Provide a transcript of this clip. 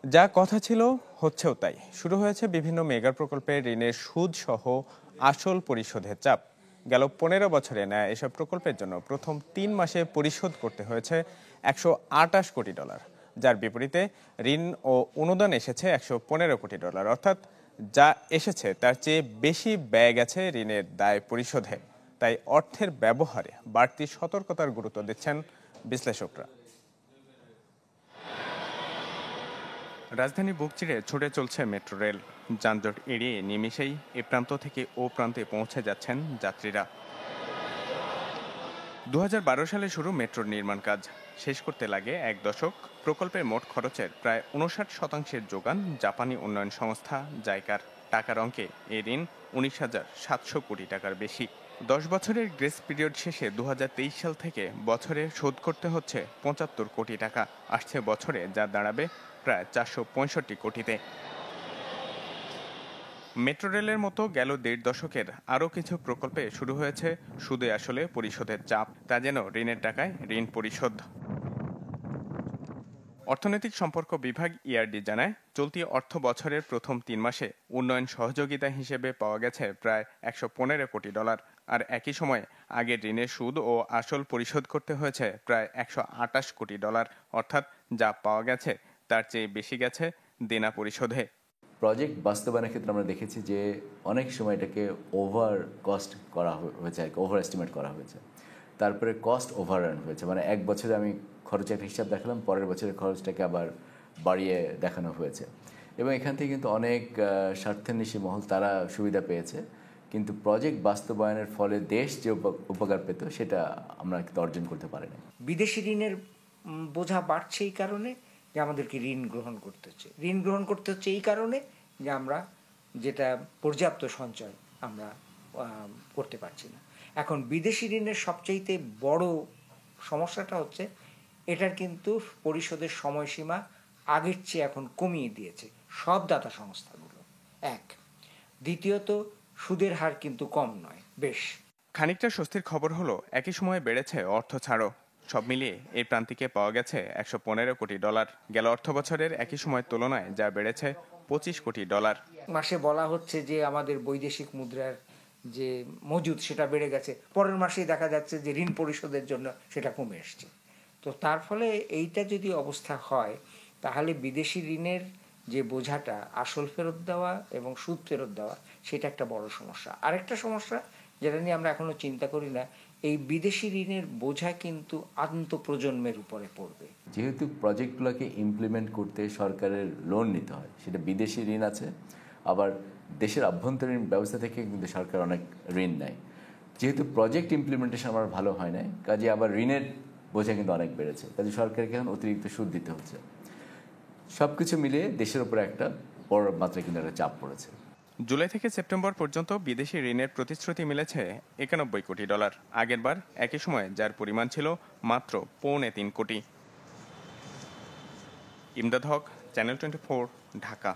যা কথা ছিল হচ্ছেও তাই। শুরু হয়েছে বিভিন্ন মেগা প্রকল্পের ঋণের সুদ সহ আসল পরিশোধের চাপ। গেল 15 বছরে নেয় এসব প্রকল্পের জন্য প্রথম 3 মাসে পরিশোধ করতে হয়েছে $128 কোটি, যার বিপরীতে ঋণ ও অনুদান এসেছে $115 কোটি, অর্থাৎ যা এসেছে তার চেয়ে বেশি ব্যয় গেছে ঋণের দায় পরিশোধে। তাই অর্থের ব্যবহারে বাড়তি সতর্কতার গুরুত্ব দিচ্ছেন বিশ্লেষকরা। রাজধানী বুক চিরে ছুটে চলছে মেট্রো রেল। যানজট এড়িয়ে নিমেষেই এ প্রান্ত থেকে ও প্রান্তে পৌঁছে যাচ্ছেন যাত্রীরা। 2012 সালে শুরু মেট্রোর নির্মাণ কাজ। শেষ করতে লাগে 1 দশক। প্রকল্পের মোট খরচের প্রায় 59% যোগান জাপানি উন্নয়ন সংস্থা জাইকার। টাকার অঙ্কে এ ঋণ 19,700 কোটি টাকার বেশি। 10 বছরের গ্রেস পিরিয়ড শেষে 2023 সাল থেকে বছরে শোধ করতে হচ্ছে 75 কোটি টাকা। আসছে বছরে যা দাঁড়াবে প্রায় 465 কোটিতে। মেট্রো রেলের মতো গেল 1.5 দশকের আরও কিছু প্রকল্পে শুরু হয়েছে সুদে আসলে পরিশোধের চাপ। তা যেন ঋণের টাকায় ঋণ পরিশোধ। অর্থনৈতিক সম্পর্ক বিভাগ ইআরডি জানায়, চলতি অর্থ বছরের প্রথম 3 মাসে উন্নয়ন সহযোগিতা হিসেবে পাওয়া গেছে প্রায় $115 কোটি। আর একই সময়ে আগের ঋণের সুদ ও আসল পরিশোধ করতে হয়েছে প্রায় $128 কোটি, অর্থাৎ যা পাওয়া গেছে তার চেয়ে বেশি গেছে দেনা পরিশোধে। প্রজেক্ট বাস্তবায়নের ক্ষেত্রে আমরা দেখেছি যে অনেক সময় এটাকে ওভার কস্ট করা হয়েছে, ওভার এস্টিমেট করা হয়েছে। তারপরে কস্ট ওভাররান হয়েছে, মানে এক বছরে আমি খরচের একটা হিসাব দেখালাম, পরের বছরের খরচটাকে আবার বাড়িয়ে দেখানো হয়েছে। এবং এখান থেকে কিন্তু অনেক স্বার্থান্বেষী মহল তারা সুবিধা পেয়েছে, কিন্তু প্রজেক্ট বাস্তবায়নের ফলে দেশ যে উপকার পেত সেটা আমরা অর্জন করতে পারিনি। বিদেশি ঋণের বোঝা বাড়ছে এই কারণে যে আমাদেরকে ঋণ গ্রহণ করতে হচ্ছে। ঋণ গ্রহণ করতে হচ্ছে এই কারণে যে আমরা যেটা পর্যাপ্ত সঞ্চয় আমরা করতে পারছি না। এখন বিদেশি ঋণের সবচাইতে বড় সমস্যাটা হচ্ছে এটার কিন্তু পরিশোধের সময়সীমা আগের চেয়ে এখন কমিয়ে দিয়েছে সব দাতা সংস্থাগুলো। এক, দ্বিতীয়ত সুদের হার কিন্তু কম নয়, বেশ। খানিকটা স্বস্তির খবর হলো একই সময়ে বেড়েছে অর্থ ছাড়ও। সব মিলিয়ে এই প্রান্তিকে পাওয়া গেছে $115 কোটি। গেল অর্থ বছরের একই সময়ের তুলনায় যা বেড়েছে $25 কোটি। মাসে বলা হচ্ছে যে আমাদের বৈদেশিক মুদ্রার যে মজুদ সেটা বেড়ে গেছে, পরের মাসেই দেখা যাচ্ছে যে ঋণ পরিশোধের জন্য সেটা কমে এসছে। তো তার ফলে এইটা যদি অবস্থা হয় তাহলে বিদেশি ঋণের যে বোঝাটা আসল ফেরত দেওয়া এবং সুদ ফেরত দেওয়া সেটা একটা বড় সমস্যা। আরেকটা সমস্যা যেটা নিয়ে আমরা এখনো চিন্তা করি না, এই বিদেশি ঋণের বোঝা কিন্তু আন্তঃপ্রজন্মের উপরে পড়বে। যেহেতু প্রজেক্টগুলোকে ইমপ্লিমেন্ট করতে সরকারের লোন নিতে হয়, সেটা বিদেশি ঋণ আছে, আবার দেশের আভ্যন্তরীণ ব্যবস্থা থেকে কিন্তু সরকার অনেক ঋণ নেয়। যেহেতু প্রজেক্ট ইমপ্লিমেন্টেশন আমার ভালো হয় না, কাজে আবার ঋণের বোঝা কিন্তু অনেক বেড়েছে, কাজে সরকারকে এখন অতিরিক্ত সুদ দিতে হচ্ছে। সব কিছু মিলিয়ে দেশের উপরে একটা বড় মাত্রায় কিন্তু একটা চাপ পড়েছে। জুলাই থেকে সেপ্টেম্বর পর্যন্ত বিদেশি ঋণের প্রতিশ্রুতি মিলেছে $91 কোটি। আগেরবার একই সময়ে যার পরিমাণ ছিল মাত্র $2.25 কোটি। ইমদাদ হক, চ্যানেল 24, ঢাকা।